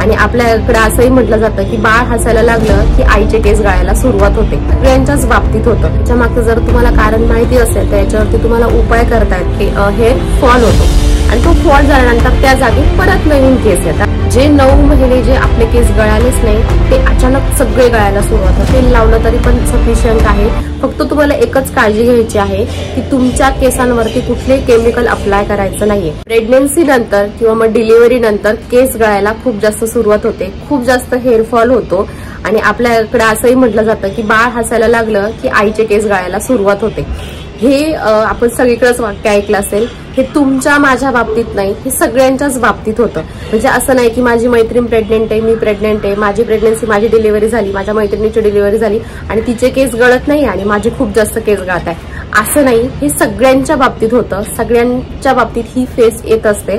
आणि आपल्याकडे असंही म्हटलं जातं की बाळ हसायला लागलं की आईचे केस गळायला सुरुवात होते. सगळ्यांच्याच बाबतीत होतं. त्याच्या मागचं जर तुम्हाला कारण माहिती असेल तर याच्यावरती तुम्हाला उपाय करतायत की हेअर फॉल होतो आणि तो फॉल झाल्यानंतर त्या जागी परत नवीन केस येतात. जे 9 महिने जे आपले केस गळालेच नाही ते अचानक सगळे गळायला सुरुवात होते. तेल लावलं तरी पण सफिशियंट आहे. फक्त तुम्हाला एकच काळजी घ्यायची आहे की तुमच्या केसांवरती कुठले केमिकल अप्लाय करायचं नाहीये. प्रेग्नन्सी नंतर किंवा मग डिलिव्हरी नंतर केस गळायला खूप जास्त सुरुवात होते, खूप जास्त हेअर फॉल होतो आणि आपल्याकडे असंही म्हटलं जातं की बाळ हसायला लागलं की आईचे केस गळायला सुरुवात होते. हे आपण सगळीकडेच वाक्य ऐकलं असेल. हे तुमच्या माझ्या बाबतीत नाही, हे सगळ्यांच्याच बाबतीत होतं. म्हणजे असं नाही की माझी मैत्रीण प्रेग्नेंट आहे, मी प्रेग्नेंट आहे, माझी प्रेग्नन्सी माझी डिलिव्हरी झाली, माझ्या मैत्रिणीची डिलिव्हरी झाली आणि तिचे केस गळत नाही आणि माझे खूप जास्त केस गळत आहे, असं नाही. हे सगळ्यांच्या बाबतीत होतं. सगळ्यांच्या बाबतीत ही फेस येत असते.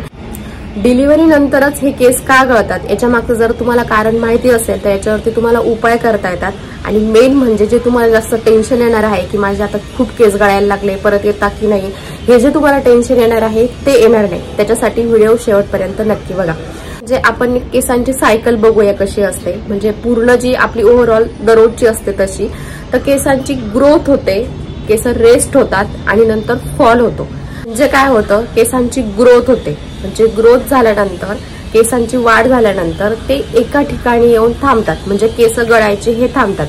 डिलिव्हरी नंतरच हे केस का गळतात याच्या मागचं जर तुम्हाला कारण माहिती असेल तर याच्यावरती तुम्हाला उपाय करता येतात. आणि मेन म्हणजे जे तुम्हाला जास्त टेन्शन येणार आहे की माझे आता खूप केस गळायला लागले, परत येतात की नाही, हे जे तुम्हाला टेन्शन येणार आहे ते येणार नाही. त्याच्यासाठी व्हिडिओ शेवटपर्यंत नक्की बघा. जे आपण केसांची सायकल बघूया कशी असते. म्हणजे पूर्ण जी आपली ओव्हरऑल दररोजची असते तशी. तर केसांची ग्रोथ होते, केस रेस्ट होतात आणि नंतर फॉल होतो. म्हणजे काय होतं, केसांची ग्रोथ होते. म्हणजे ग्रोथ झाल्यानंतर केसांची वाढ झाल्यानंतर ते एका ठिकाणी येऊन थांबतात. म्हणजे केस गळायचे हे थांबतात.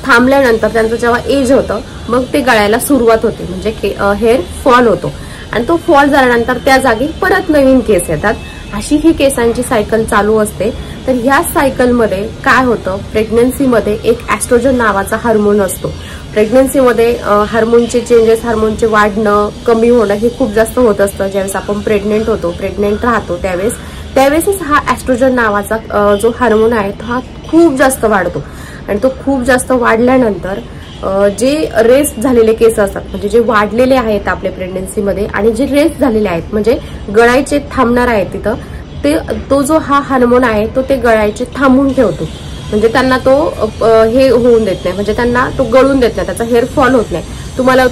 थांबल्यानंतर त्यांचं जेव्हा एज होतं मग ते गळायला सुरुवात होते. म्हणजे हेअर फॉल होतो आणि तो फॉल झाल्यानंतर त्या जागी परत नवीन केस येतात. अशी ही केसांची सायकल चालू असते. तर ह्या सायकलमध्ये काय होतं, प्रेग्नन्सीमध्ये एक ॲस्ट्रोजन नावाचा हार्मोन असतो. प्रेग्नन्सीमध्ये हार्मोनचे चेंजेस, हार्मोनचे वाढणं कमी होणं हे खूप जास्त होत असतं. ज्यावेळेस आपण प्रेग्नेंट होतो, प्रेग्नेंट राहतो त्यावेळेसच हा ॲस्ट्रोजन नावाचा जो हार्मोन आहे हा खूप जास्त वाढतो. आणि तो खूप जास्त वाढल्यानंतर जे रेस्ट झालेले केस असतात, म्हणजे जे वाढलेले आहेत आपल्या प्रेग्नन्सीमध्ये आणि जे रेस्ट झालेले आहेत म्हणजे गळायचे थांबणार आहेत तिथं, तो जो हा हार्मोन आहे तो ते गळायचे थांबवून ठेवतो. म्हणजे त्यांना तो हे होऊन देत नाही, म्हणजे त्यांना तो गळून देत नाही, त्याचा हेअर फॉल होत नाही.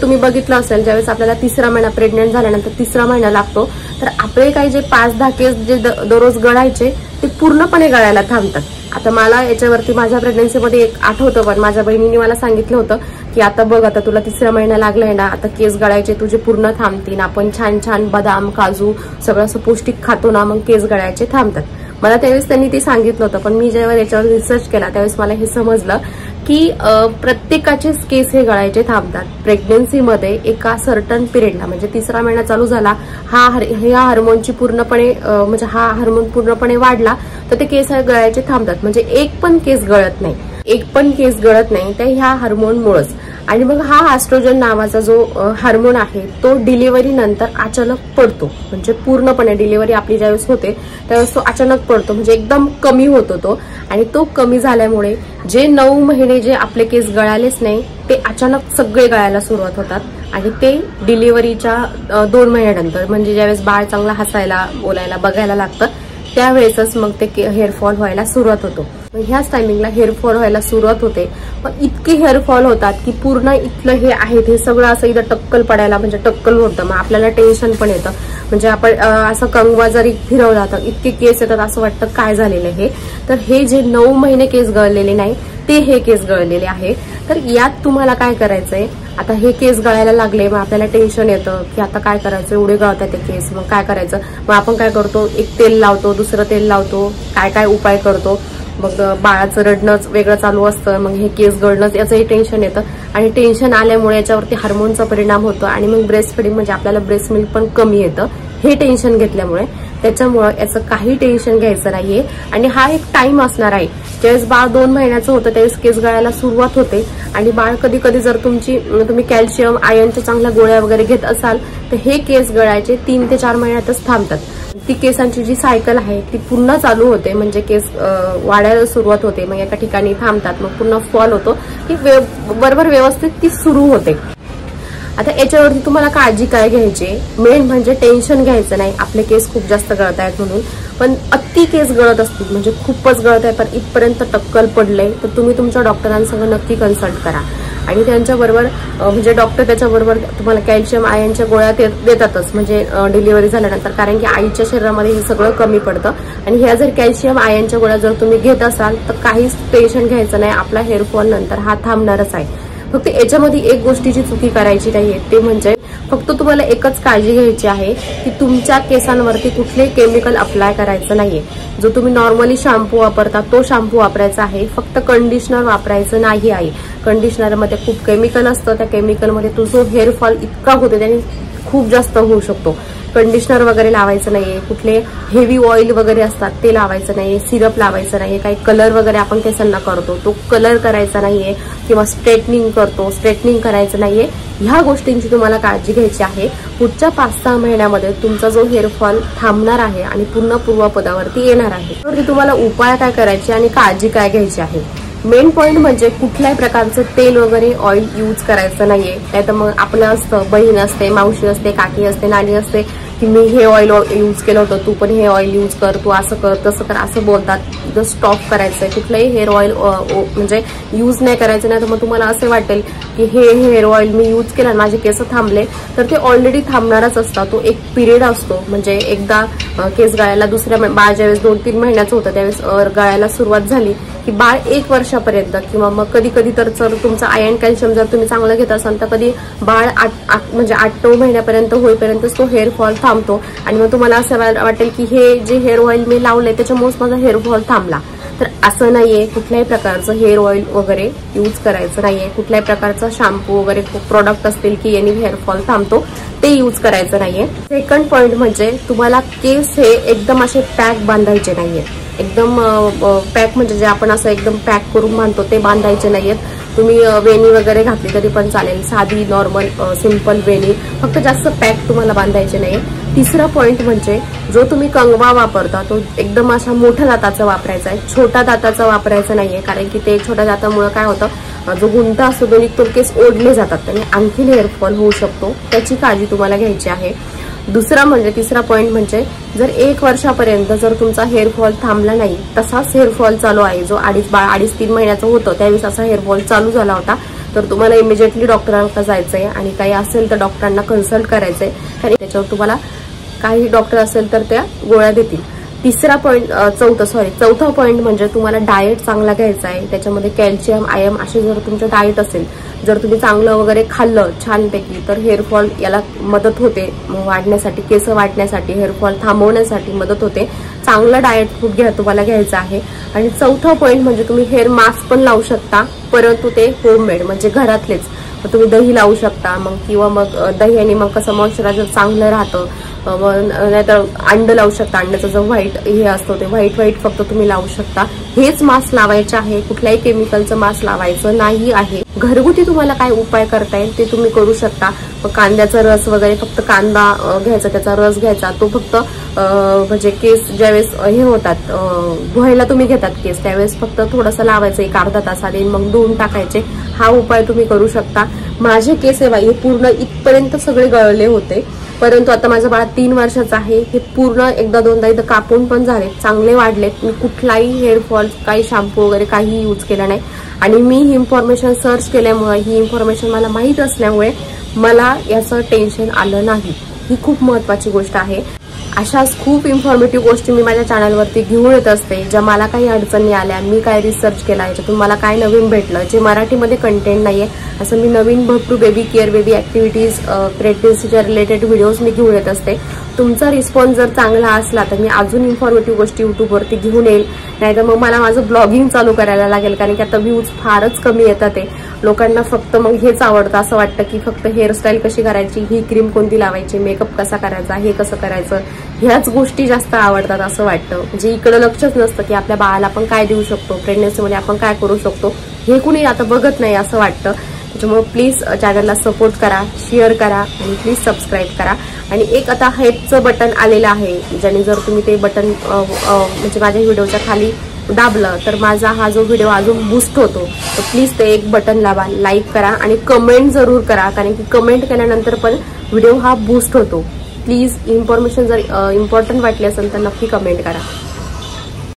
तुम्ही बघितलं असेल ज्यावेळेस आपल्याला 3रा महिना प्रेग्नेंट झाल्यानंतर 3रा महिना लागतो तर आपले काही जे 5-10 केस जे दररोज गळायचे ते पूर्णपणे गळायला थांबतात. आता मला याच्यावरती माझ्या प्रेग्नन्सीमध्ये एक आठवतं, पण माझ्या बहिणीने मला सांगितलं होतं की आता बघ, आता तुला 3रा महिना लागलाय ना, आता केस गळायचे तुझे पूर्ण थांबतील. आपण छान छान बदाम, काजू सगळं असं पौष्टिक खातो ना, मग केस गळायचे थांबतात. मला त्यावेळेस त्यांनी ते सांगितलं होतं. पण मी जेव्हा याच्यावर रिसर्च केला त्यावेळेस मला हे समजलं की प्रत्येकाचेच केस हे गळायचे थांबतात. प्रेग्नन्सीमध्ये एका सर्टन पिरियडला, म्हणजे 3रा महिना चालू झाला, ह्या हार्मोनची पूर्णपणे म्हणजे हा हार्मोन पूर्णपणे वाढला तर ते केस गळायचे थांबतात. म्हणजे एक पण केस गळत नाही त्या ह्या हार्मोनमुळेच. आणि मग हा ॲस्ट्रोजन नावाचा जो हार्मोन आहे तो डिलिव्हरी नंतर अचानक पडतो. म्हणजे पूर्णपणे डिलिव्हरी आपली ज्यावेळेस होते त्यावेळेस तो अचानक पडतो, म्हणजे एकदम कमी होतो तो. आणि तो कमी झाल्यामुळे जे 9 महिने जे आपले केस गळालेच नाही ते अचानक सगळे गळायला सुरुवात होतात. आणि ते डिलिव्हरीच्या 2 महिन्यानंतर, म्हणजे ज्यावेळेस बाळ चांगला हसायला, बोलायला, बघायला लागतं त्यावेळेसच मग ते हेअरफॉल व्हायला सुरुवात होतो. ह्याच टायमिंगला हेअरफॉल व्हायला सुरुवात होते. पण इतके हेअरफॉल होतात की पूर्ण इथलं हे आहे ते सगळं असं इथं टक्कल पडायला, म्हणजे टक्कल होतं. मग आपल्याला टेन्शन पण येतं. म्हणजे आपण असं कंगवा जरी फिरवला तर इतके केस येतात, असं वाटतं काय झालेलं हे. तर हे जे 9 महिने केस गळलेले नाही ते हे केस गळलेले आहे. तर यात तुम्हाला काय करायचंय, आता हे केस गळायला लागले मग आपल्याला टेन्शन येतं की आता काय करायचं, एवढे गळतात ते केस, मग काय करायचं. मग आपण काय करतो, एक तेल लावतो, दुसरं तेल लावतो, काय काय उपाय करतो. मग बाळाचं रडणंच वेगळं चालू असतं, मग हे केस गळणंच याचंही टेन्शन येतं. आणि टेन्शन आल्यामुळे याच्यावरती हार्मोनचा परिणाम होतो आणि मग ब्रेस्ट फिडिंग म्हणजे आपल्याला ब्रेस्ट मिल्क पण कमी येतं हे टेन्शन घेतल्यामुळे. त्याच्यामुळे याचं काही टेन्शन घ्यायचं नाहीये. आणि हा एक टाइम असणार आहे. ज्यावेळेस बाळ 2 महिन्याचं होतं त्यावेळेस केस गळायला सुरुवात होते. आणि बाळ कधी कधी जर तुम्ही कॅल्शियम, आयर्नच्या चांगल्या गोळ्या वगैरे घेत असाल तर हे केस गळायचे 3 ते 4 महिन्यातच थांबतात. ती केसांची जी सायकल आहे ती पुन्हा चालू होते. म्हणजे केस वाढायला सुरुवात होते, मग एका ठिकाणी थांबतात, मग पुन्हा फॉल होतो. ती बरोबर व्यवस्थित ती सुरू होते. आता याच्यावरती तुम्हाला काळजी काय घ्यायची, मेन म्हणजे टेन्शन घ्यायचं नाही आपले केस खूप जास्त गळत आहेत म्हणून. पण अति केस गळत असतील, म्हणजे खूपच गळत आहे पण इथपर्यंत टक्कल पडलंय, तर तुम्ही तुमच्या डॉक्टरांसंग नक्की कन्सल्ट करा. आणि त्यांच्याबरोबर म्हणजे डॉक्टर त्याच्याबरोबर तुम्हाला कॅल्शियम आयनच्या गोळ्या देतातच, म्हणजे डिलिव्हरी झाल्यानंतर, कारण की आईच्या शरीरामध्ये हे सगळं कमी पडतं. आणि ह्या जर कॅल्शियम आयनच्या गोळ्या जर तुम्ही घेत असाल तर काहीच टेन्शन घ्यायचं नाही, आपला हेअरफॉल नंतर हा थांबणारच आहे. फक्त याच्यामध्ये एक गोष्टीची चुकी करायची नाहीये, ते म्हणजे फक्त तुम्हाला एकच काळजी घ्यायची आहे की तुमच्या केसांवरती कुठले केमिकल अप्लाय करायचं नाहीये. जो तुम्ही नॉर्मली शॅम्पू वापरता तो शॅम्पू वापरायचा आहे, फक्त कंडिशनर वापरायचं नाही आहे. कंडिशनरमध्ये खूप केमिकल असतं, त्या केमिकलमध्ये तुझं हेअरफॉल इतका होतो त्याने खूप जास्त होऊ शकतो. कंडिशनर वगैरे लावायचं नाहीये, कुठले हेवी ऑइल वगैरे असतात ते लावायचं नाहीये, सिरप लावायचं नाहीये, काही कलर वगैरे आपण केसांना करतो तो कलर करायचा नाहीये, किंवा स्ट्रेटनिंग करतो स्ट्रेटनिंग करायचं नाहीये. ह्या गोष्टींची तुम्हाला काळजी घ्यायची आहे. पुढच्या 5-6 महिन्यामध्ये तुमचा जो हेअरफॉल थांबणार आहे आणि पुन्हा पूर्वपदावरती येणार आहे. तर तुम्हाला उपाय काय करायचे आणि काळजी काय घ्यायची आहे. मेन पॉइंट म्हणजे कुठल्याही प्रकारचं तेल वगैरे ऑइल यूज करायचं नाहीये. नाही तर मग आपलं असतं, बहीण असते, मावशी असते, काकी असते, नानी असते की मी हे ऑइल यूज केलं होतं, तू पण हे ऑइल यूज कर, तू असं कर तसं कर असं बोलतात. इथं स्टॉप करायचंय, कुठलंही हेअर ऑइल म्हणजे यूज नाही करायचं. नाही तर मग तुम्हाला असं वाटेल की हे हेअर ऑइल मी यूज केलं, माझे केस थांबले, तर ते ऑलरेडी थांबणारच असतात. तो एक पिरियड असतो, म्हणजे एकदा केस गळायला दुसऱ्या बाळ ज्यावेळेस 2-3 महिन्याचं होतं त्यावेळेस गळायला सुरुवात झाली की बाळ 1 वर्षापर्यंत, किंवा मग कधी कधी तर तुमचं आयर्न कॅल्शियम जर तुम्ही चांगलं घेत असाल तर कधी बाळ 8-9 महिन्यापर्यंत होईपर्यंतच तो हेअरफॉल थांबतो. आणि मग तुम्हाला असं वाटेल की हे जे हेअर ऑइल मी लावलंय त्याच्यामुळेच माझा हेअरफॉल थांबला. तर असं नाहीये, कुठल्याही प्रकारचं हेअर ऑइल वगैरे यूज करायचं नाहीये. कुठल्याही प्रकारचा शॅम्पू वगैरे प्रोडक्ट असतील की यांनी हेअरफॉल थांबतो ते यूज करायचं नाहीये. सेकंड पॉइंट म्हणजे तुम्हाला केस हे एकदम असे पॅक बांधायचे नाहीये. एकदम पॅक म्हणजे जे आपण असं एकदम पॅक करून बांधतो ते बांधायचे नाहीयेत. तुम्ही वेणी वगैरे घातली तरी पण चालेल, साधी नॉर्मल सिंपल वेणी, फक्त जास्त पॅक तुम्हाला बांधायचे नाहीये. तिसरा पॉइंट म्हणजे जो तुम्ही कंगवा वापरता तो एकदम अशा मोठ्या दाताचा वापरायचा आहे, छोट्या दाताचा वापरायचा नाहीये. कारण की ते छोट्या दातामुळे काय होतं, जो गुंता असतो दोन्ही तो केस ओढले जातात आणि आणखी हेअरफॉल होऊ शकतो, त्याची काळजी तुम्हाला घ्यायची आहे. तिसरा पॉइंट म्हणजे जर 1 वर्षापर्यंत जर तुमचा हेअरफॉल थांबला नाही, तसाच हेअरफॉल चालू आहे, जो 2.5-3 महिन्याचं होतं त्यावेळेस असा हेअरफॉल चालू झाला होता, तर तुम्हाला इमिजिएटली डॉक्टरांकडे जायचंय आणि काही असेल तर डॉक्टरांना कन्सल्ट करायचंय. आणि त्याच्यावर तुम्हाला काही डॉक्टर असेल तर त्या गोळ्या देतील. चौथा पॉइंट म्हणजे तुम्हाला डाएट चांगला घ्यायचा आहे. त्याच्यामध्ये कॅल्शियम आयर्न असे जर तुमचं डाएट असेल, जर तुम्ही चांगलं वगैरे खाल्लं छानपैकी, तर हेअरफॉल याला मदत होते वाढण्यासाठी, केस वाढण्यासाठी, हेअरफॉल थांबवण्यासाठी मदत होते. चांगलं डाएट फूड तुम्हाला घ्यायचं आहे. आणि चौथा पॉइंट म्हणजे तुम्ही हेअर मास्क पण लावू शकता, परंतु ते होममेड म्हणजे घरातलेच. तुम्ही दही लावू शकता किंवा मग दह्याने मग कसं मॉइश्चरायझर चांगलं राहतं. नाहीतर अंड लावू शकता, अंड्याचं जो व्हाईट हे असतो ते व्हाईट फक्त तुम्ही लावू शकता. हेच मास्क लावायचे आहे, कुठल्याही केमिकलचं मास्क लावायचं नाही आहे. घरगुती तुम्हाला काय उपाय करता येईल ते तुम्ही करू शकता. कांद्याचा रस वगैरे, फक्त कांदा घ्यायचा, त्याचा रस घ्यायचा, तो फक्त म्हणजे केस ज्यावेळेस हे होतात धुवायला तुम्ही घेतात केस त्यावेळेस फक्त थोडंसं लावायचं 1-अर्धा तास आधी, मग धुवून टाकायचे. हा उपाय तुम्ही करू शकता. माझे केस हे पूर्ण इथपर्यंत सगळे गळले होते, परंतु आता माझं बाळ 3 वर्षाचं आहे. हे पूर्ण एकदा-दोनदा इथं कापून पण झाले, चांगले वाढलेत. मी कुठलाही हेअरफॉल, काही शॅम्पू वगैरे काही यूज केला नाही. आणि मी ही इन्फॉर्मेशन सर्च केल्यामुळे, ही इन्फॉर्मेशन मला माहीत असल्यामुळे मला याचं टेन्शन आलं नाही. ही खूप महत्वाची गोष्ट आहे. अशाच खूप इन्फॉर्मेटिव्ह गोष्टी मी माझ्या चॅनलवरती घेऊन येत असते. ज्या मला काही अडचणी आल्या, मी काय रिसर्च केला, याच्यातून मला काय नवीन भेटलं, जे मराठीमध्ये कंटेंट नाहीये, असं मी नवीन भरपूर बेबी केअर, बेबी ऍक्टिव्हिटीज, प्रेग्नन्सीच्या रिलेटेड व्हिडिओज मी घेऊन येत असते. तुमचा रिस्पॉन्स जर चांगला असला तर मी अजून इन्फॉर्मेटिव्ह गोष्टी युट्यूबवरती घेऊन येईल. नाहीतर मग मला माझं ब्लॉगिंग चालू करायला लागेल, कारण की आता व्ह्यूज फारच कमी येतात. ते लोकांना फक्त मग हेच आवडतं, असं वाटतं की फक्त हेअरस्टाईल कशी करायची, ही क्रीम कोणती लावायची, मेकअप कसा करायचा, हे कसं करायचं, ह्याच गोष्टी जास्त आवडतात असं वाटतं. म्हणजे इकडे लक्षच नसतं की आपल्या बाळाला आपण काय देऊ शकतो, प्रेग्नन्सीमध्ये आपण काय करू शकतो, हे कुणी आता बघत नाही असं वाटतं. त्याच्यामुळे प्लीज चॅनलला सपोर्ट करा, शेअर करा आणि प्लीज सबस्क्राईब करा. आणि एक आता हेल्पचं बटन आलेलं आहे, ज्याने जर तुम्ही ते बटन म्हणजे माझ्या व्हिडिओच्या खाली दाबलं तर माझा हा जो व्हिडिओ अजून बूस्ट होतो. तर प्लीज ते एक बटन दाबा, लाईक करा आणि कमेंट जरूर करा, कारण की कमेंट केल्यानंतर पण व्हिडिओ हा बूस्ट होतो. प्लीज इन्फॉर्मेशन जर इम्पॉर्टंट वाटली असेल तर नक्की कमेंट करा.